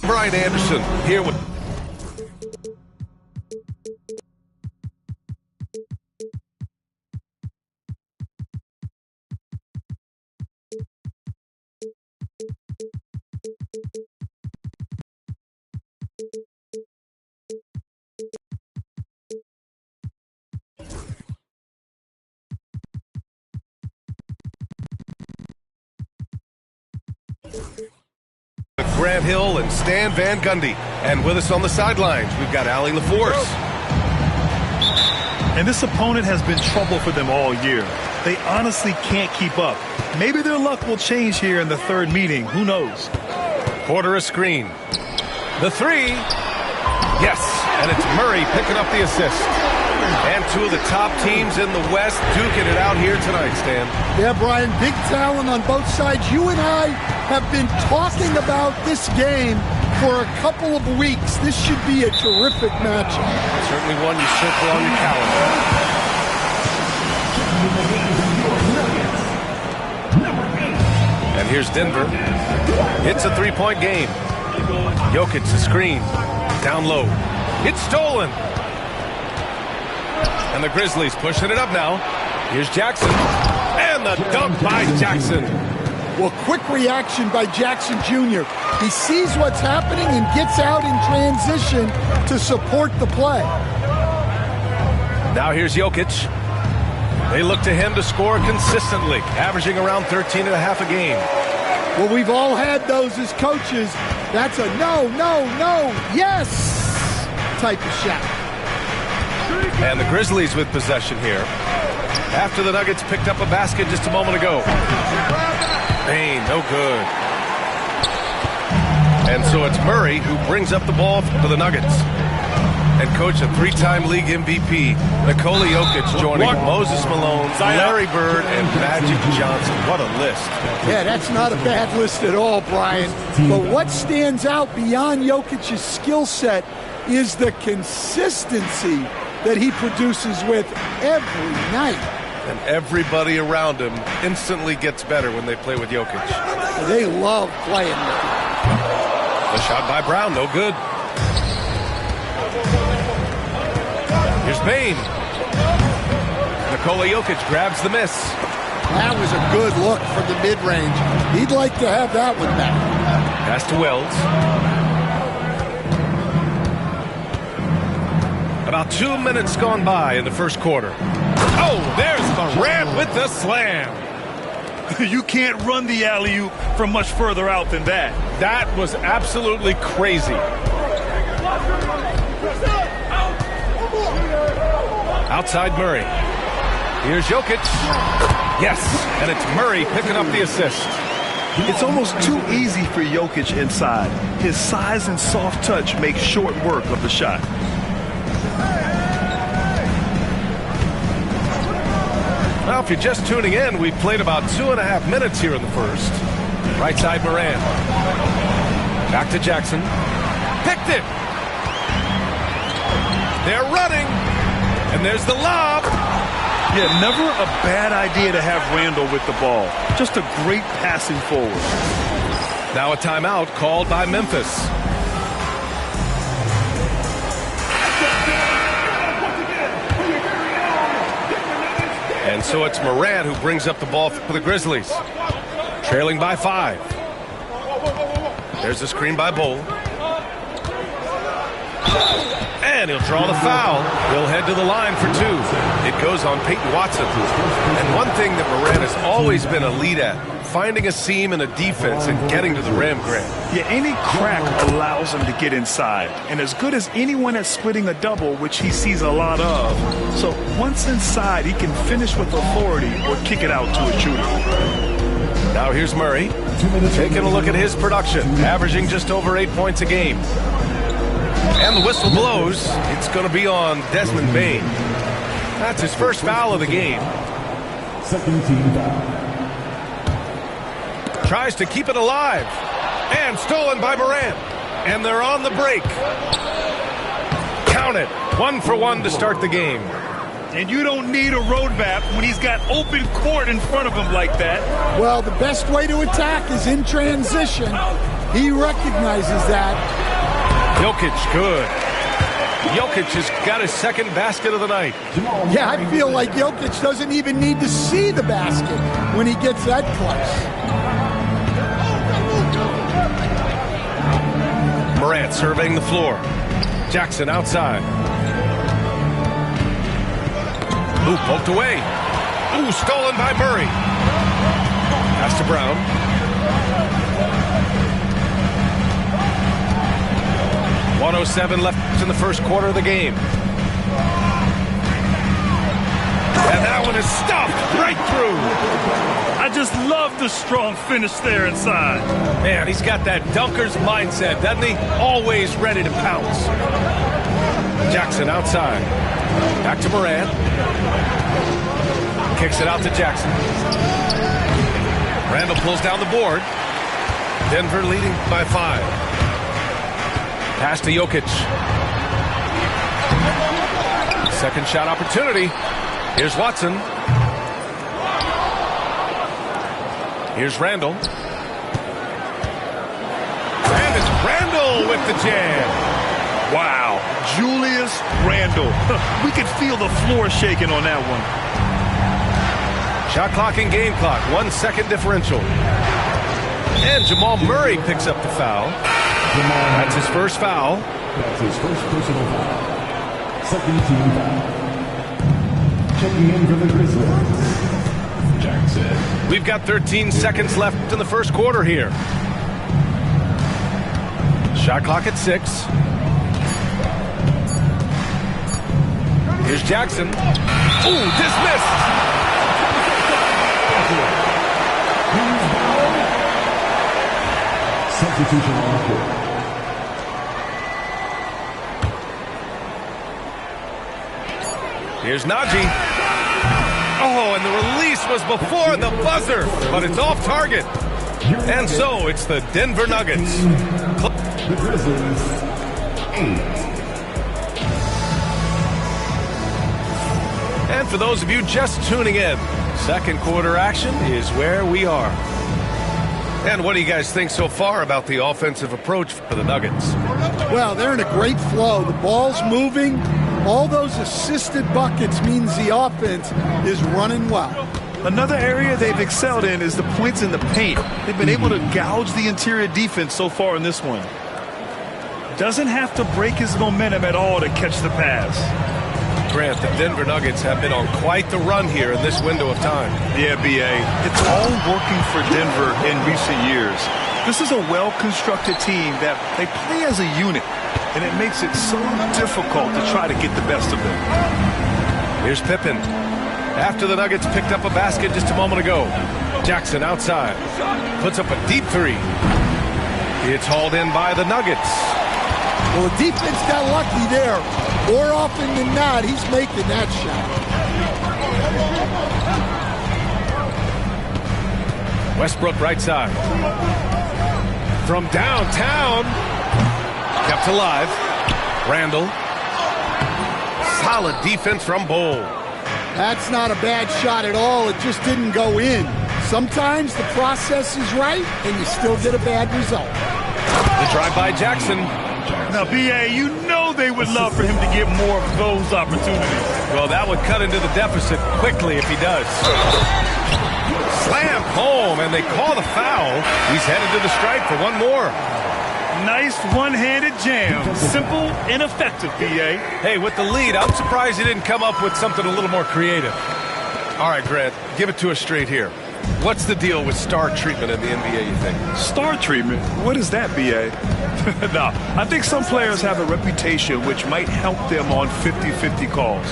Brian Anderson here with Grant Hill and Stan Van Gundy. And with us on the sidelines, we've got Allie LaForce. And this opponent has been trouble for them all year. They honestly can't keep up. Maybe their luck will change here in the third meeting. Who knows? Quarter a screen. The three. Yes, and it's Murray picking up the assist. And two of the top teams in the West duking it out here tonight, Stan. Yeah, Brian, big talent on both sides. You and I have been talking about this game for a couple of weeks. This should be a terrific matchup. Certainly one you circle on your calendar. And here's Denver. It's a three-point game. Jokic the screen. Down low. It's stolen. And the Grizzlies pushing it up now. Here's Jackson. And the dunk by Jackson. Well, quick reaction by Jackson Jr. He sees what's happening and gets out in transition to support the play. Now here's Jokic. They look to him to score consistently, averaging around 13 and a half a game. Well, we've all had those as coaches. That's a no, no, no, yes type of shot. And the Grizzlies with possession here. After the Nuggets picked up a basket just a moment ago. Bain, no good. And so it's Murray who brings up the ball for the Nuggets. And coach, a three-time league MVP, Nikola Jokic joining Moses Malone, Larry Bird, and Magic Johnson. What a list. Yeah, that's not a bad list at all, Brian. But what stands out beyond Jokic's skill set is the consistency that he produces with every night. And everybody around him instantly gets better when they play with Jokic. They love playing with him. The shot by Brown, no good. Here's Bain. Nikola Jokic grabs the miss. That was a good look from the mid-range. He'd like to have that one back. Pass to Wells. About 2 minutes gone by in the first quarter. Oh, there's Morant with the slam. You can't run the alley-oop from much further out than that. That was absolutely crazy. Outside Murray. Here's Jokic. Yes, and it's Murray picking up the assist. It's almost too easy for Jokic inside. His size and soft touch make short work of the shot. Well, if you're just tuning in, we've played about 2.5 minutes here in the first. Right side Morant. Back to Jackson. Picked it. They're running. And there's the lob. Yeah, never a bad idea to have Randall with the ball. Just a great passing forward. Now a timeout called by Memphis. And so it's Morant who brings up the ball for the Grizzlies. Trailing by 5. There's a screen by Bull. And he'll draw the foul. He'll head to the line for 2. It goes on Peyton Watson. And one thing that Morant has always been elite at, finding a seam in a defense and getting to the rim, Grant. Yeah, any crack allows him to get inside. And as good as anyone at splitting a double, which he sees a lot of. So once inside, he can finish with authority or kick it out to a shooter. Now here's Murray. Taking a look at his production, averaging just over 8 points a game. And the whistle blows. It's going to be on Desmond Bain. That's his first foul of the game. Second team foul. Tries to keep it alive. And stolen by Morant. And they're on the break. Count it. 1 for 1 to start the game. And you don't need a roadmap when he's got open court in front of him like that. Well, the best way to attack is in transition. He recognizes that. Jokic, good. Jokic has got his second basket of the night. Yeah, I feel like Jokic doesn't even need to see the basket when he gets that close. Morant surveying the floor. Jackson outside. Ooh, poked away. Ooh, stolen by Murray. Pass to Brown. .107 left in the first quarter of the game. And that one is stuffed right through. I just love the strong finish there inside. Man, he's got that dunker's mindset, doesn't he? Always ready to pounce. Jackson outside. Back to Morant. Kicks it out to Jackson. Randall pulls down the board. Denver leading by 5. Pass to Jokic. Second shot opportunity. Here's Watson. Here's Randall. And it's Randall with the jam. Wow, Julius Randle. We could feel the floor shaking on that one. Shot clock and game clock. 1 second differential. And Jamal Murray picks up the foul. That's his first foul. That's his first personal foul. Second team foul. Checking in for the Grizzlies. Jackson. We've got 13 seconds left in the first quarter here. Shot clock at 6. Here's Jackson. Ooh, dismissed. Substitution on the court. Here's Najee. Oh, and the release was before the buzzer, but it's off target. And so it's the Denver Nuggets. The Grizzlies, 8. And for those of you just tuning in, second quarter action is where we are. And what do you guys think so far about the offensive approach for the Nuggets? Well, they're in a great flow. The ball's moving. All those assisted buckets means the offense is running well. Another area they've excelled in is the points in the paint. They've been able to gouge the interior defense so far in this one. Doesn't have to break his momentum at all to catch the pass. Grant, the Denver Nuggets have been on quite the run here in this window of time. Yeah, B.A. It's all working for Denver in recent years. This is a well-constructed team that they play as a unit, and it makes it so difficult to try to get the best of them. Here's Pippen. After the Nuggets picked up a basket just a moment ago. Jackson outside. Puts up a deep 3. It's hauled in by the Nuggets. Well, the defense got lucky there. More often than not, he's making that shot. Westbrook right side. From downtown. Kept alive. Randall. Solid defense from Bol. That's not a bad shot at all. It just didn't go in. Sometimes the process is right, and you still get a bad result. The drive by Jackson. Now, B.A., you know they would love for him to get more of those opportunities. Well, that would cut into the deficit quickly if he does. Slam home, and they call the foul. He's headed to the stripe for one more. Nice one-handed jam. Simple and effective, B.A. Hey, with the lead, I'm surprised he didn't come up with something a little more creative. All right, Grant, give it to us straight here. What's the deal with star treatment in the NBA, you think? Star treatment? What is that, B.A.? No, I think some players have a reputation which might help them on 50-50 calls.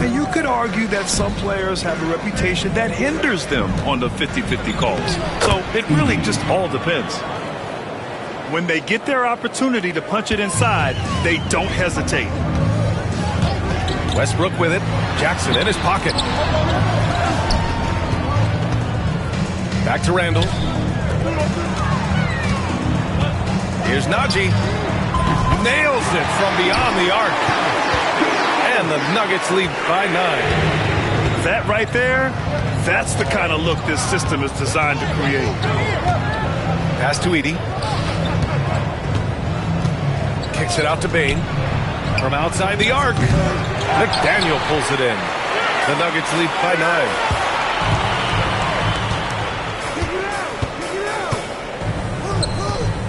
And you could argue that some players have a reputation that hinders them on the 50-50 calls. So it really just all depends. When they get their opportunity to punch it inside, they don't hesitate. Westbrook with it. Jackson in his pocket. Back to Randall. Here's Najee. Nails it from beyond the arc. And the Nuggets lead by 9. That right there, that's the kind of look this system is designed to create. Pass to Edey. Kicks it out to Bain. From outside the arc. McDaniel pulls it in. The Nuggets lead by 9.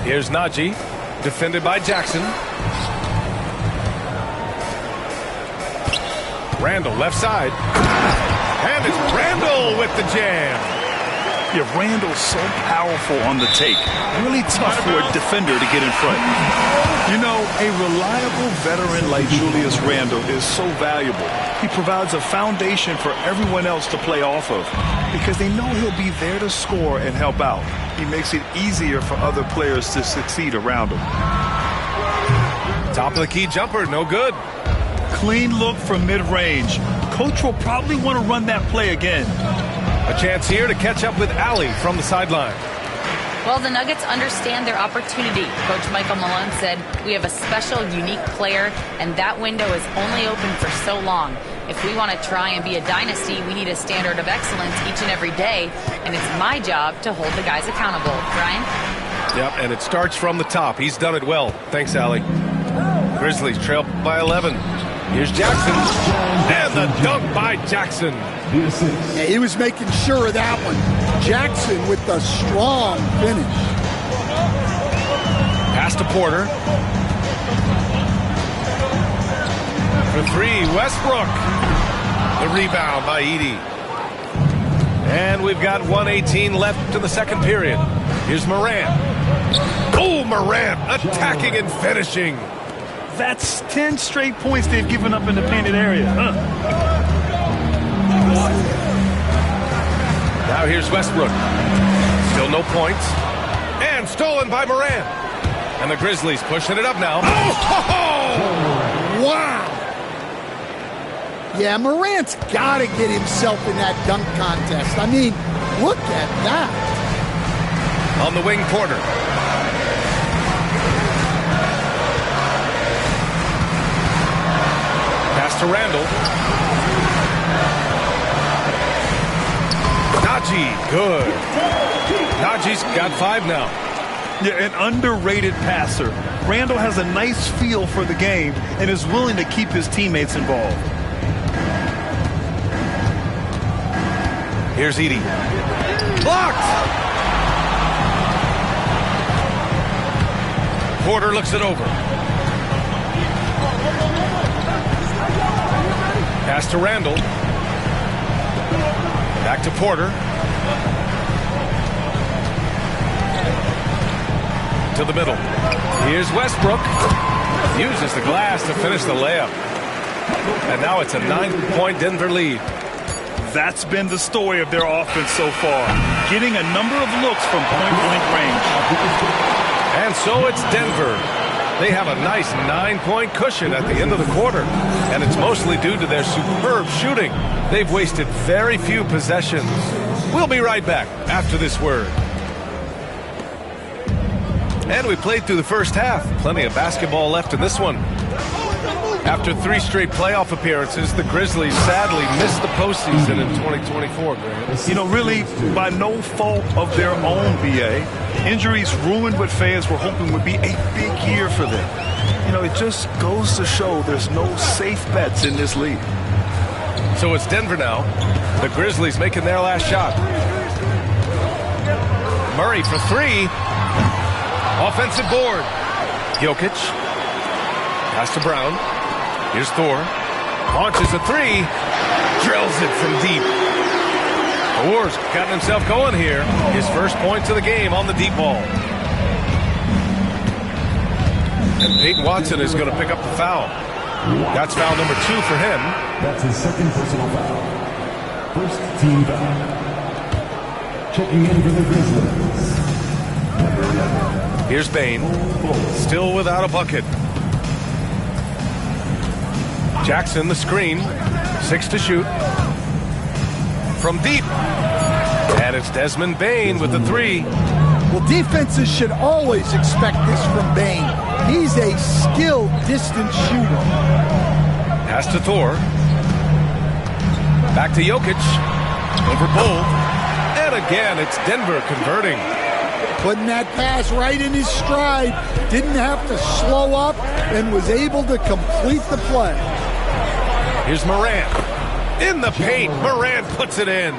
Here's Najee. Defended by Jackson. Randall left side. And it's Randall with the jam. Yeah, Randall's so powerful on the take. Really tough for a defender to get in front. You know, a reliable veteran like Julius Randall is so valuable. He provides a foundation for everyone else to play off of because they know he'll be there to score and help out. He makes it easier for other players to succeed around him. Top of the key jumper, no good. Clean look from mid-range. Coach will probably want to run that play again. A chance here to catch up with Allie from the sideline. Well, the Nuggets understand their opportunity. Coach Michael Malone said, we have a special, unique player, and that window is only open for so long. If we want to try and be a dynasty, we need a standard of excellence each and every day, and it's my job to hold the guys accountable. Brian? Yep, and it starts from the top. He's done it well. Thanks, Allie. Grizzlies trail by 11. Here's Jackson. And the dunk by Jackson. Yeah, he was making sure of that one. Jackson with the strong finish. Pass to Porter. For 3, Westbrook. The rebound by Edey. And we've got 1:18 left in the second period. Here's Morant. Oh, Morant attacking and finishing. That's 10 straight points they've given up in the painted area. Now here's Westbrook. Still no points. And stolen by Morant. And the Grizzlies pushing it up now. Oh! Wow! Yeah, Morant's got to get himself in that dunk contest. I mean, look at that. On the wing, Porter. Pass to Randall. Najee, good. Najee's got 5 now. Yeah, an underrated passer. Randall has a nice feel for the game and is willing to keep his teammates involved. Here's Edey. Blocked! Porter looks it over. Pass to Randall. Back to Porter. To the middle. Here's Westbrook. Uses the glass to finish the layup. And now it's a 9-point Denver lead. That's been the story of their offense so far. Getting a number of looks from point-blank range. And so it's Denver. They have a nice 9-point cushion at the end of the quarter. And it's mostly due to their superb shooting. They've wasted very few possessions. We'll be right back after this word. And we played through the first half. Plenty of basketball left in this one. After 3 straight playoff appearances, the Grizzlies sadly missed the postseason in 2024, Grant. You know, really, by no fault of their own, B.A. Injuries ruined what fans were hoping would be a big year for them. You know, it just goes to show there's no safe bets in this league. So it's Denver now. The Grizzlies making their last shot. Murray for 3. Offensive board. Jokic. Pass to Brown. Here's Thor. Launches a 3. Drills it from deep. Thor's gotten himself going here. His first points of the game on the deep ball. And Peyton Watson is going to pick up the foul. That's foul number 2 for him. That's his second personal foul. First team foul. Checking in for the Grizzlies. Here's Bain. Still without a bucket. Jackson, the screen. 6 to shoot. From deep. And it's Desmond Bain with the 3. Well, defenses should always expect this from Bain. He's a skilled distance shooter. Pass to Thor. Back to Jokic. Over Bull. And again, it's Denver converting. Putting that pass right in his stride. Didn't have to slow up and was able to complete the play. Here's Morant. In the paint, Morant puts it in.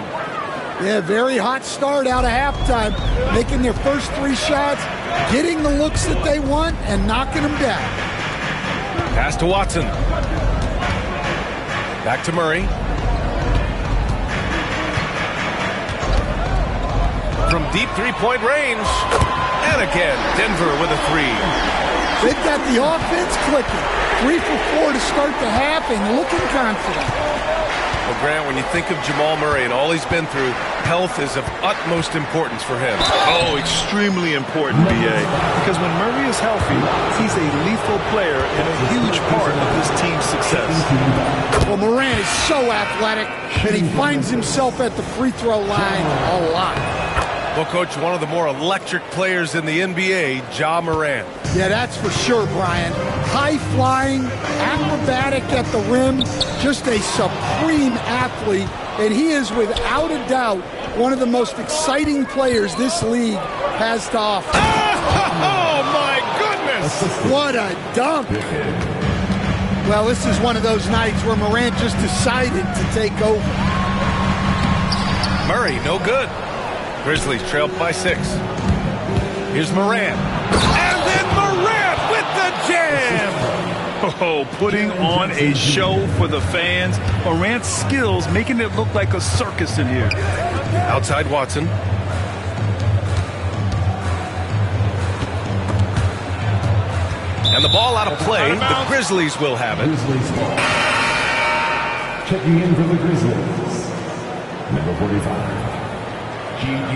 Yeah, very hot start out of halftime. Making their first 3 shots, getting the looks that they want, and knocking them down. Pass to Watson. Back to Murray. From deep 3-point range. And again, Denver with a 3. They've got the offense clicking. 3 for 4 to start the half and looking confident. Well, Grant, when you think of Jamal Murray and all he's been through, health is of utmost importance for him. Oh, extremely important, B.A. Because when Murray is healthy, he's a lethal player and a huge part of this team's success. Well, Morant is so athletic, and he finds himself at the free throw line a lot. Well, Coach, one of the more electric players in the NBA, Ja Morant. Yeah, that's for sure, Brian. High-flying, acrobatic at the rim, just a supreme athlete, and he is without a doubt one of the most exciting players this league has to offer. Oh, my goodness! What a dunk! Well, this is one of those nights where Morant just decided to take over. Murray, no good. Grizzlies trailed by 6. Here's Morant. And then Morant with the jam! Oh, putting on a show for the fans. Morant's skills making it look like a circus in here. Outside Watson. And the ball out of play. The Grizzlies will have it. Grizzlies ball. Checking in for the Grizzlies. Number 45. G.D.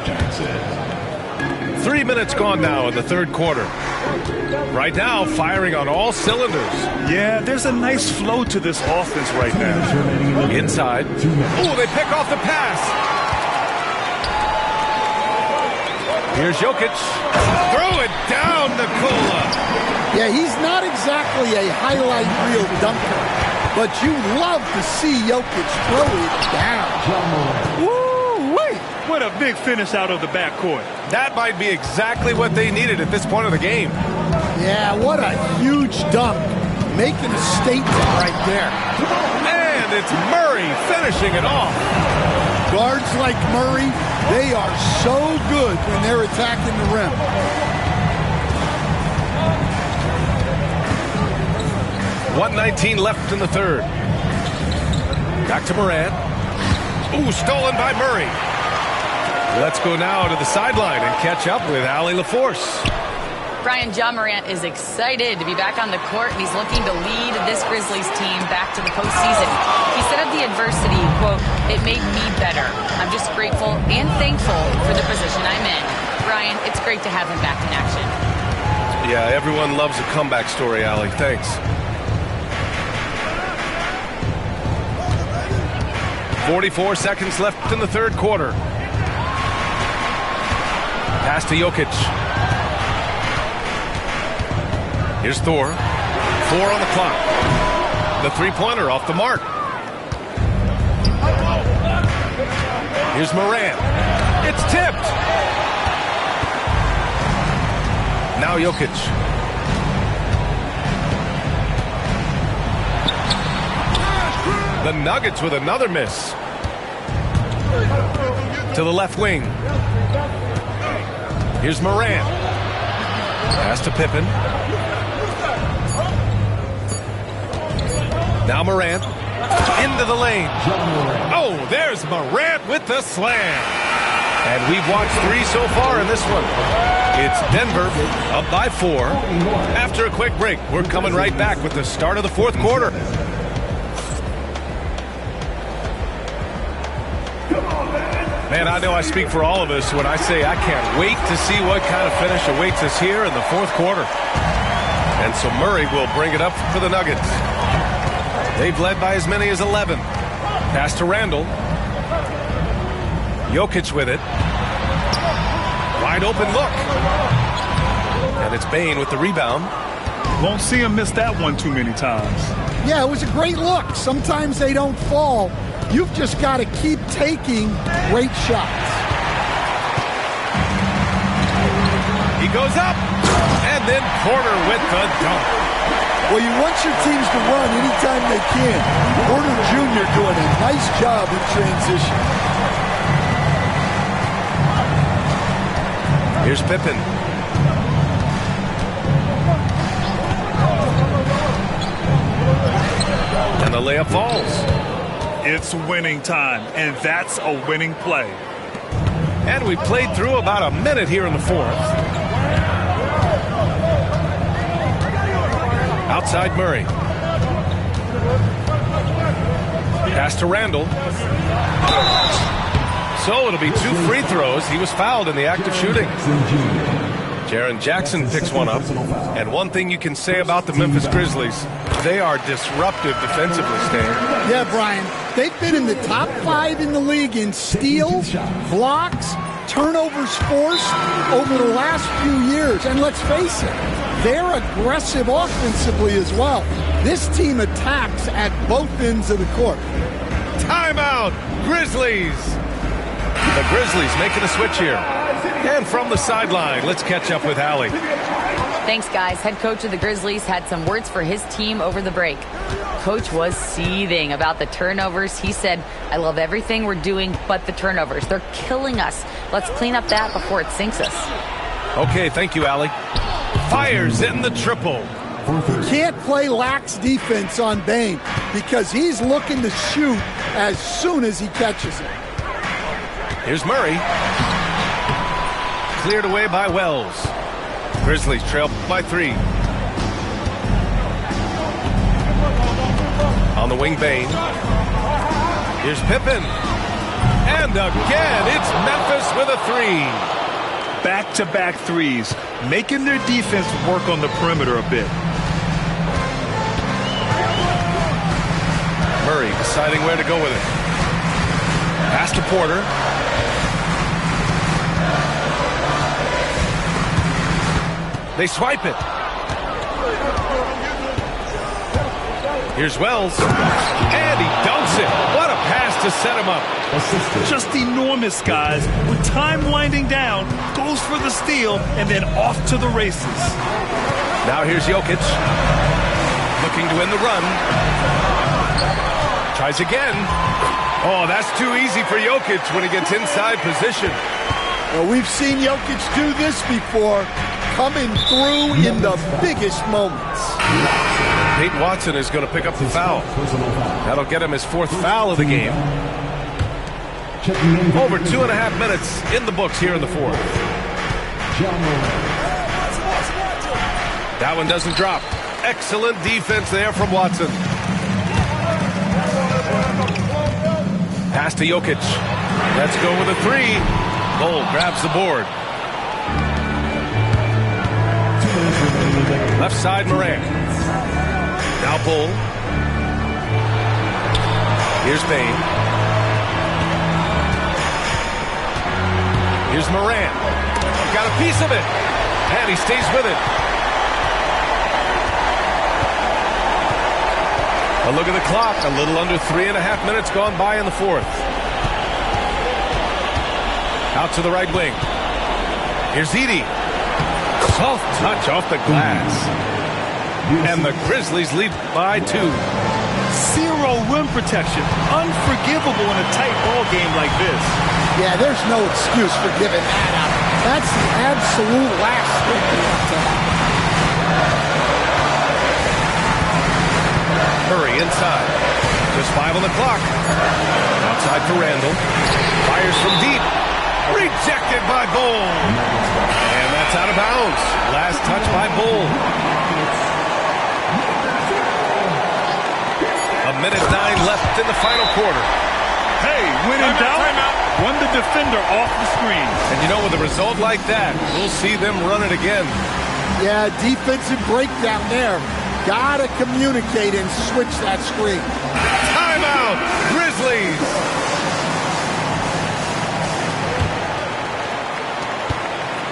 Jackson. 3 minutes gone now in the third quarter. Right now, firing on all cylinders. Yeah, there's a nice flow to this offense right now. Inside. Oh, they pick off the pass. Here's Jokic. Throw it down, Nikola. Yeah, he's not exactly a highlight reel dunker, but you love to see Jokic throw it down. Woo-wee! What a big finish out of the backcourt. That might be exactly what they needed at this point of the game. Yeah, what a huge dunk. Making a statement right there. And it's Murray finishing it off. Guards like Murray, they are so good when they're attacking the rim. .119 left in the third. Back to Morant. Ooh, stolen by Murray. Let's go now to the sideline and catch up with Allie LaForce. Brian, Ja Morant is excited to be back on the court, and he's looking to lead this Grizzlies team back to the postseason. He said of the adversity, quote, "It made me better. I'm just grateful and thankful for the position I'm in." Brian, it's great to have him back in action. Yeah, everyone loves a comeback story, Allie. Thanks. 44 seconds left in the third quarter. Pass to Jokic. Here's Thor. 4 on the clock. The three-pointer off the mark. Here's Morant. It's tipped. Now Jokic. The Nuggets with another miss. To the left wing. Here's Morant. Pass to Pippen. Now Morant. Into the lane. Oh, there's Morant with the slam. And we've watched 3 so far in this one. It's Denver up by 4. After a quick break, we're coming right back with the start of the fourth quarter. Come on, man. Man, I know I speak for all of us when I say I can't wait to see what kind of finish awaits us here in the fourth quarter. And so Murray will bring it up for the Nuggets. They've led by as many as 11. Pass to Randall. Jokic with it. Wide open look. And it's Bane with the rebound. Won't see him miss that one too many times. Yeah, it was a great look. Sometimes they don't fall. You've just got to keep taking great shots. He goes up, and then Porter with the dunk. Well, you want your teams to run anytime they can. Porter Jr. doing a nice job in transition. Here's Pippen. And the layup falls. It's winning time, and that's a winning play. And we played through about a minute here in the fourth. Outside Murray. Pass to Randall. So it'll be 2 free throws. He was fouled in the act of shooting. Jaren Jackson picks one up. And one thing you can say about the Memphis Grizzlies, they are disruptive defensively, Stan. Yeah, Brian. They've been in the top 5 in the league in steals, blocks, turnovers forced over the last few years. And let's face it, they're aggressive offensively as well. This team attacks at both ends of the court. Timeout, Grizzlies. The Grizzlies making a switch here. And from the sideline, let's catch up with Allie. Thanks, guys. Head coach of the Grizzlies had some words for his team over the break. Coach was seething about the turnovers. He said, I love everything we're doing but the turnovers. They're killing us. Let's clean up that before it sinks us. Okay, thank you, Allie. Fires in the triple. Can't play lax defense on Bane because he's looking to shoot as soon as he catches it. Here's Murray. Cleared away by Wells. Grizzlies trail by 3. On the wing, Bane. Here's Pippen. And again, it's Memphis with a 3. Back-to-back threes, making their defense work on the perimeter a bit. Murray deciding where to go with it. Pass to Porter. They swipe it. Here's Wells. And he dunks it. What a pass to set him up. Just enormous, guys. With time winding down, goes for the steal, and then off to the races. Now here's Jokic. Looking to win the run. Tries again. Oh, that's too easy for Jokic when he gets inside position. Well, we've seen Jokic do this before, coming through in the biggest moments. Peyton Watson is going to pick up the foul. That'll get him his 4th foul of the game. Over 2.5 minutes in the books here in the 4th. That one doesn't drop. Excellent defense there from Watson. Pass to Jokic. Let's go with a 3. Bull grabs the board. Left side, Morant. Now Bull. Here's Bane. Here's Morant. Got a piece of it. And he stays with it. A look at the clock. A little under 3.5 minutes gone by in the 4th. Out to the right wing. Here's Edey. Soft touch off the glass. And the Grizzlies lead by 2. Zero rim protection. Unforgivable in a tight ball game like this. Yeah, there's no excuse for giving that up. That's the absolute last thing you want to have. Murray inside. Just 5 on the clock. Outside for Randall. Fires from deep. Rejected by Bull. And that's out of bounds. Last touch by Bull. 1:09 left in the final quarter. Hey, when in doubt, Run the defender off the screen. And you know, with a result like that, we'll see them run it again. Yeah, defensive breakdown there. Gotta communicate and switch that screen. Timeout, Grizzlies.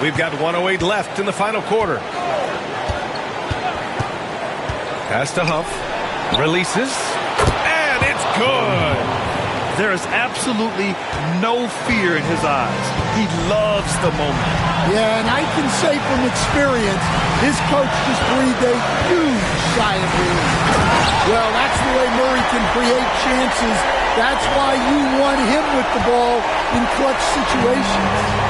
We've got 1:08 left in the final quarter. Pass to Huff. Releases. And it's good. There is absolutely no fear in his eyes. He loves the moment. Yeah, and I can say from experience, his coach just breathed a huge sigh of relief. Well, that's the way Murray can create chances. That's why you want him with the ball in clutch situations.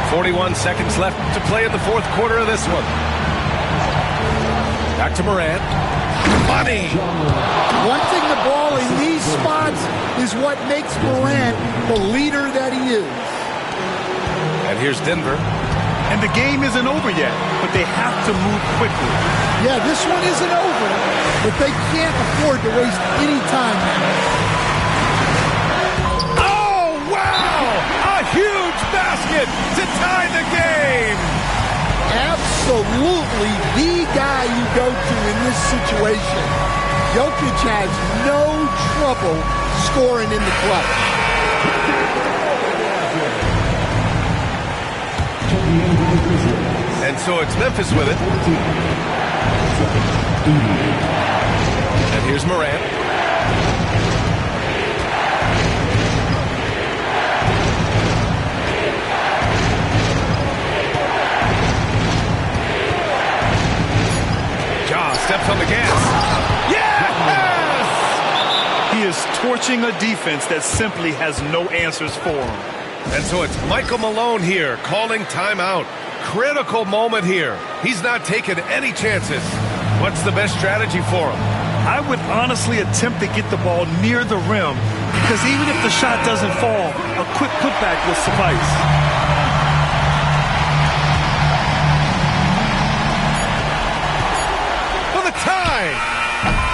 .41 seconds left to play in the fourth quarter of this one. Back to Morant. Money! Wanting the ball in these spots is what makes Morant the leader that he is. And here's Denver. And the game isn't over yet, but they have to move quickly. Yeah, this one isn't over, but they can't afford to waste any time now. Huge basket to tie the game. Absolutely the guy you go to in this situation. Jokic has no trouble scoring in the clutch. And so it's Memphis with it. And here's Morant. Steps on the gas. Yes! He is torching a defense that simply has no answers for him. And so it's Michael Malone here calling timeout. Critical moment here. He's not taking any chances. What's the best strategy for him? I would honestly attempt to get the ball near the rim because even if the shot doesn't fall, a quick putback will suffice. Tie.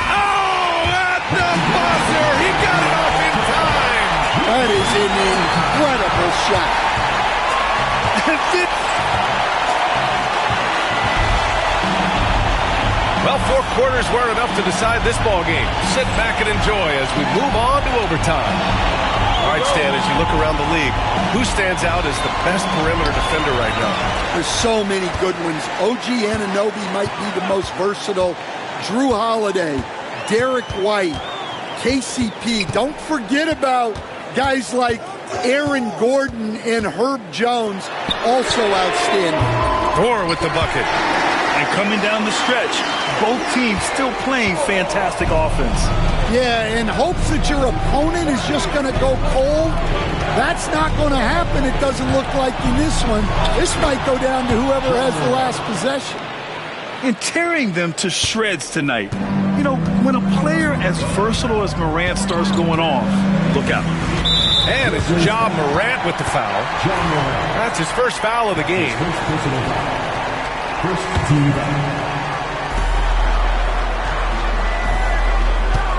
Oh, at the buzzer. He got it off in time. That is an incredible shot. Well, 4 quarters weren't enough to decide this ball game. Sit back and enjoy as we move on to overtime. All right, Stan, as you look around the league, who stands out as the best perimeter defender right now? There's so many good ones. OG Anunoby might be the most versatile. Drew Holiday, Derek White, KCP. Don't forget about guys like Aaron Gordon and Herb Jones, also outstanding. Gore with the bucket. And coming down the stretch, both teams still playing fantastic offense. Yeah, and hopes that your opponent is just going to go cold. That's not going to happen, it doesn't look like in this one. This might go down to whoever has the last possession. And tearing them to shreds tonight. You know, when a player as versatile as Morant starts going off, look out. And it's Ja Morant with the foul. That's his first foul of the game.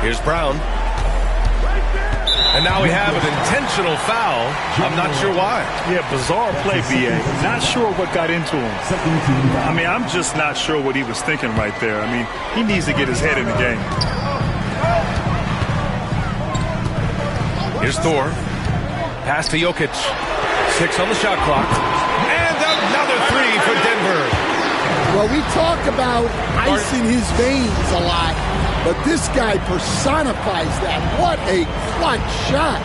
Here's Brown. And now we have an intentional foul. I'm not sure why. Yeah, bizarre play, B.A. Not sure what got into him. I mean, I'm just not sure what he was thinking right there. I mean, he needs to get his head in the game. Here's Thor. Pass to Jokic. 6 on the shot clock. And another 3 for Denver. Well, we talk about ice in his veins a lot, but this guy personifies that. What a clutch shot.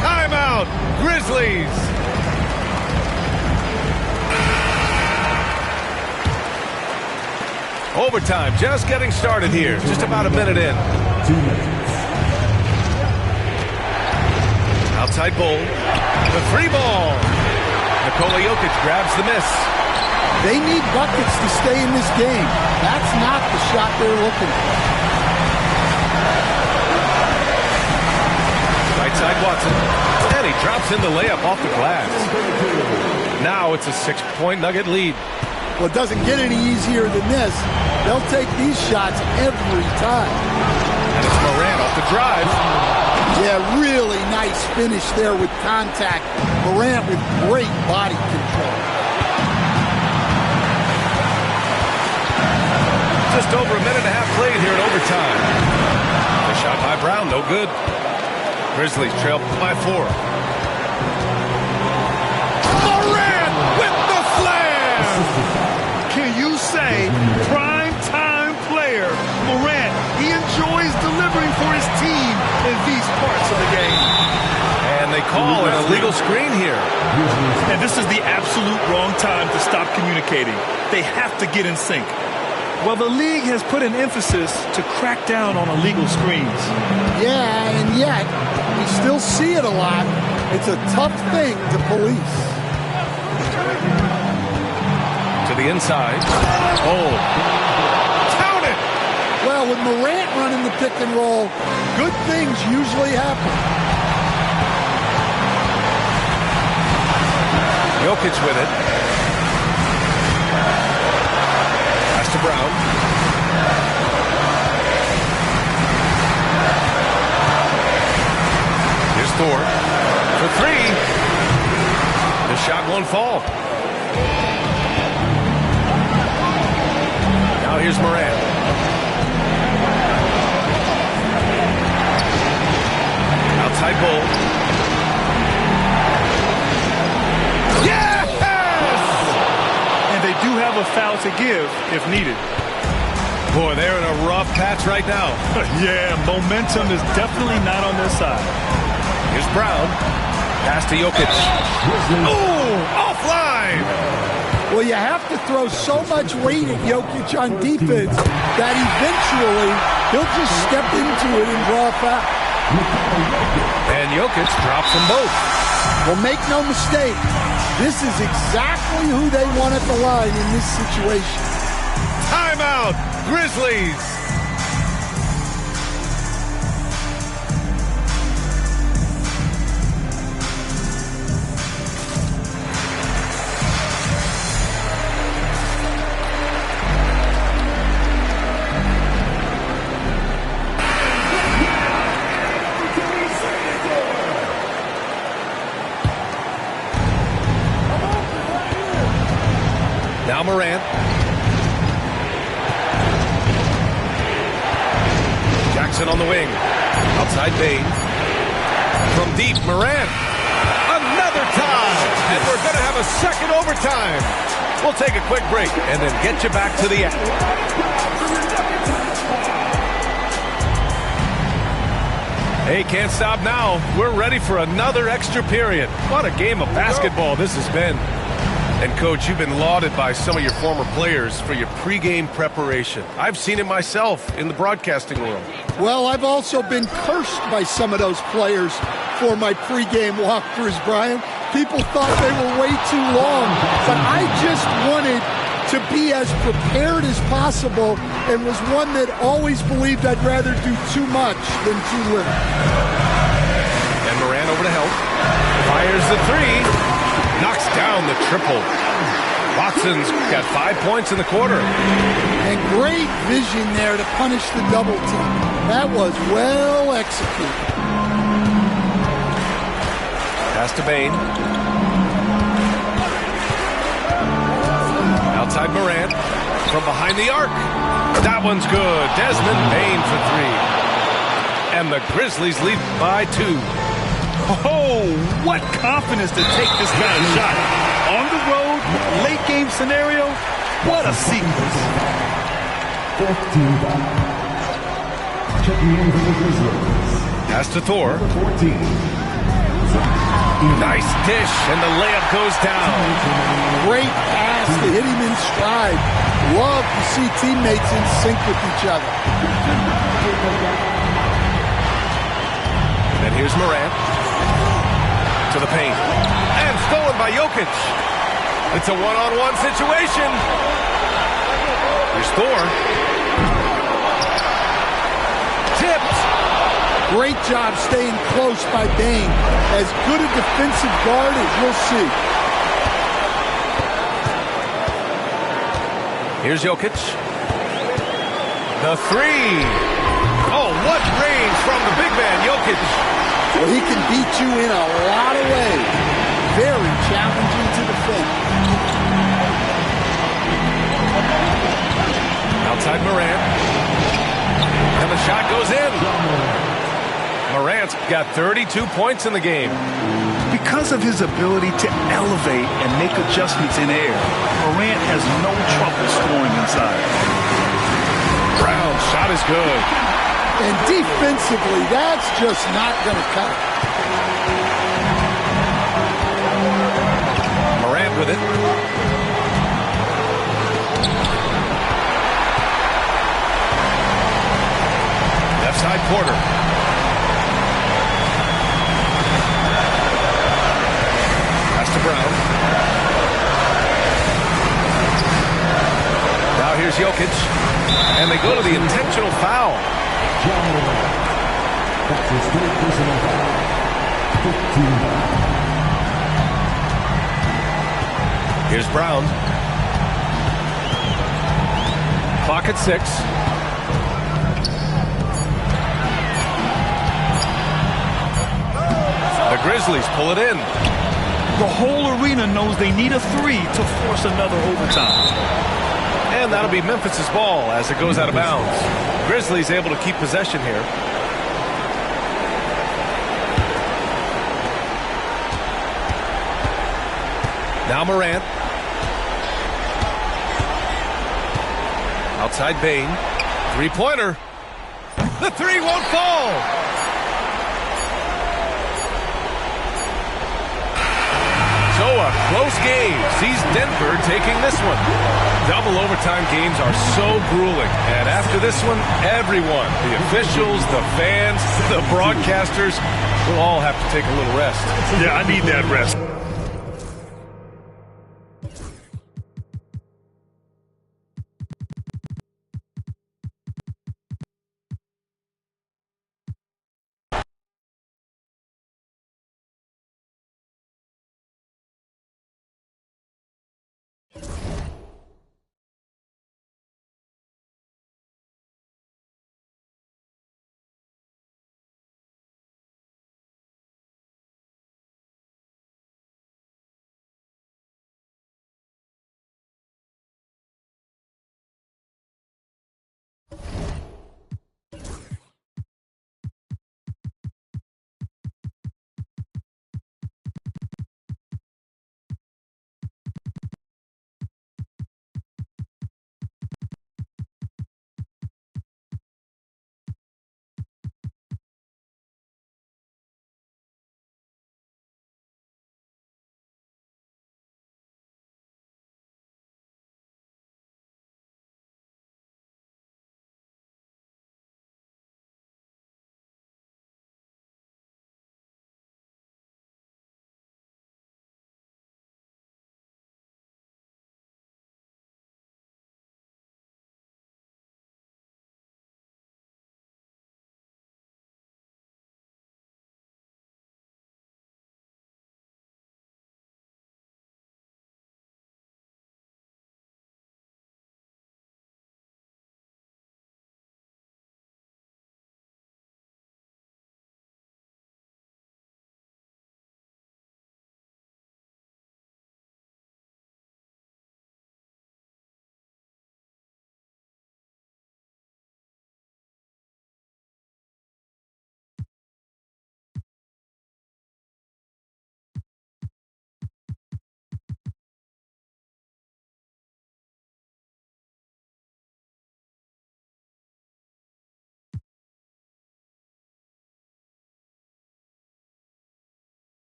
Timeout, Grizzlies. Overtime just getting started here. Just about a minute in. 2 minutes. Outside Bull. The 3 ball. Nikola Jokic grabs the miss. They need buckets to stay in this game. That's not the shot they're looking for. Right side Watson. And he drops in the layup off the glass. Now it's a 6-point Nugget lead. Well, it doesn't get any easier than this. They'll take these shots every time. And it's Morant off the drive. Yeah, really nice finish there with contact. Morant with great body control. Just over a minute and a half played here in overtime. The shot by Brown, no good. Grizzlies trail by 4. Morant with the slam! Can you say prime time player Morant? He enjoys delivering for his team in these parts of the game. And they call an illegal screen here. And this is the absolute wrong time to stop communicating. They have to get in sync. Well, the league has put an emphasis to crack down on illegal screens. Yeah, and yet we still see it a lot. It's a tough thing to police. To the inside. Oh. Count it! Well, with Morant running the pick and roll, good things usually happen. Jokic with it. Pass to Brown. Here's Thor for 3. The shot won't fall. Now here's Morant. Outside Bull. Yes! And they do have a foul to give if needed. Boy, they're in a rough patch right now. Yeah, momentum is definitely not on their side. Here's Brown. Pass to Jokic. Oh, offline! Well, you have to throw so much weight at Jokic on defense that eventually he'll just step into it and draw a foul. And Jokic drops them both. Well, make no mistake, this is exactly who they want at the line in this situation. Timeout, Grizzlies. Now Morant. Jackson on the wing. Outside Bane. From deep, Morant. Another tie. And we're going to have a second overtime. We'll take a quick break and then get you back to the action. Hey, can't stop now. We're ready for another extra period. What a game of basketball this has been. And, Coach, you've been lauded by some of your former players for your pregame preparation. I've seen it myself in the broadcasting room. Well, I've also been cursed by some of those players for my pregame walkthroughs, Brian. People thought they were way too long, but I just wanted to be as prepared as possible and was one that always believed I'd rather do too much than too little. And Morant over to help. Fires the 3. Knocks down the triple. Watson's got 5 points in the quarter. And great vision there to punish the double team. That was well executed. Pass to Bane. Outside Morant. From behind the arc. That one's good. Desmond Bane for 3. And the Grizzlies lead by 2. Oh, what confidence to take this kind of shot. On the road, late game scenario, what a sequence. 14 foul. Checking in for the Grizzlies. Pass to Thor. 14. Nice dish, and the layup goes down. Great pass to hit him in stride. Love to see teammates in sync with each other. And here's Morant. To the paint. And stolen by Jokic. It's a one-on-one situation. Here's Thor. Tipped. Great job staying close by Bane. As good a defensive guard as you'll see. Here's Jokic. The three. Oh, what range from the big man, Jokic. Well, he can beat you in a lot of ways. Very challenging to defend. Outside Morant. And the shot goes in. Morant's got 32 points in the game. Because of his ability to elevate and make adjustments in air, Morant has no trouble scoring inside. Brown's shot is good. And defensively, that's just not going to cut it. Morant with it. Left side Porter. Pass to Brown. Now here's Jokic. And they go to the intentional foul. That's his third personal foul. 15 foul. Here's Brown. Clock at 6. The Grizzlies pull it in. The whole arena knows they need a three to force another overtime. And that'll be Memphis's ball as it goes out of bounds. Grizzlies able to keep possession here. Now Morant. Outside Bane. Three-pointer. The three won't fall. So a close game sees Denver taking this one. Double overtime games are so grueling. And after this one, everyone, the officials, the fans, the broadcasters, will all have to take a little rest. Yeah, I need that rest.